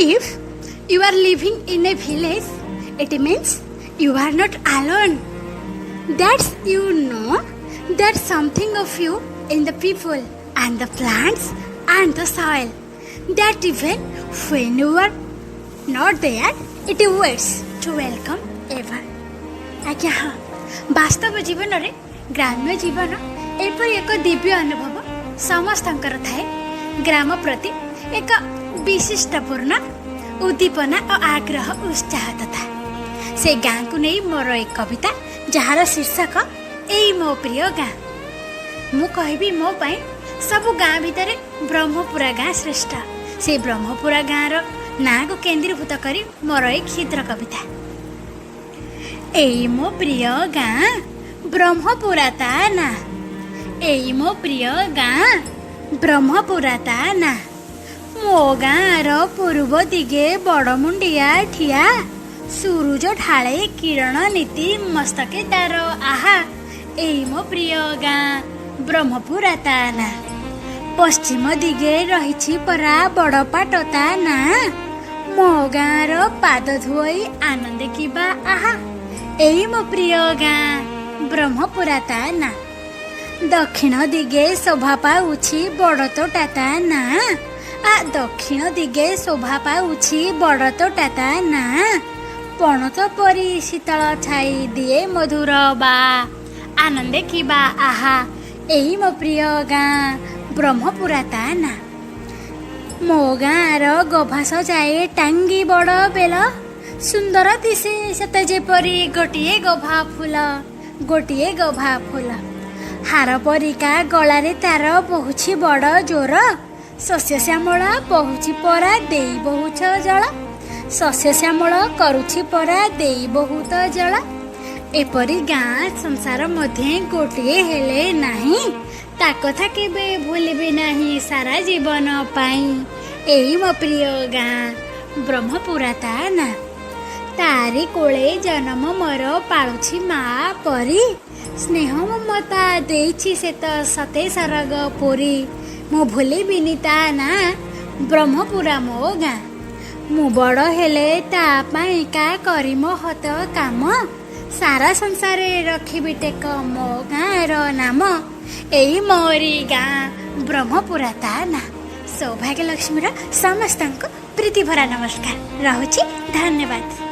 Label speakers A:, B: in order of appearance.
A: If you are living in a village, it means you are not alone. That's you know there's something of you in the people and the plants and the soil. That even when you are not there, it waits to welcome everyone. आज्ञा हाँ वास्तव जीवन रे ग्राम्य जीवन एपरी एक दिव्य अनुभव समस्तंकर थाए। ग्राम प्रति एक विशिष्टपूर्ण उद्दीपना और आग्रह उत्साह तथा से गाँ को नहीं मोर एक कविता जार शीर्षक एई मो प्रिय गाँ। मु कहबी मो पाई सब गाँ भितर ब्रह्मपुरा गाँ श्रेष्ठ। से ब्रह्मपुरा गाँ रो ना को केंद्रीभूत करी मोर एक क्षुद्र कविता। एई मो प्रिय गाँ ब्रह्मपुरा ता ना। एई मो प्रिय गाँ ब्रह्मपुरा ता ना। मो गाँर पूर्व दिगे बड़मुंडिया ठिया सूरज ढाले किरण नीति मस्तके तार आहा। एई मो प्रिय गाँ ब्रह्मपुरा ता ना। पश्चिम दिगे रहिछि परा बड़ पाटता ना। मो गाँर पाद धोई आनंद किबा आहा। एई मो प्रिय गाँ ब्रह्मपुरा ता ना। दक्षिण दिगे शोभा पाउछि बड़ तोटा ता ना। दक्षिण दिगे शोभा पाउछि बड़ तोटा ता ना। पणत परी शीतल छाई दिए मधुर बा आनंदे किबा आहा। एई मो प्रिय गाँ ब्रह्मपुरा ता ना। मो गाँर गभा सजाए टांगी बड़ बेल सुंदर दिशे सत जेपरी गोटिए गभा फूल गोटिए गभा फूल। हार परिका गलारे तार बहुछि बड़ जोर शस्य श्यामल बहुछि परा देई बहुत जल। शस्य श्यामल करुछि परा देई बहुत जल। एपरी गाँ संसार मध्य गोटिए हेले नाही ता कथा केबे भूलिबे नाही सारा जीवन पाई। एई मो प्रिय गाँ ब्रह्मपुरा ता ना। तारी कोले जन्म मोर पाळुछि मा परी स्नेह ममता देइछि से त सते सरग पुरी। मु भूली बिनीता ना ब्रह्मपुरा मो गाँ। मु बड़ हेले ता पाई का करी महत काम सारा संसारे रखिबि टेक मो गाँर नाम। एई मोरी गाँ ब्रह्मपुरा ता ना। सौभाग्य लक्ष्मीर समस्तଙ୍କୁ प्रीति भरा नमस्कार रहुछि। धन्यवाद।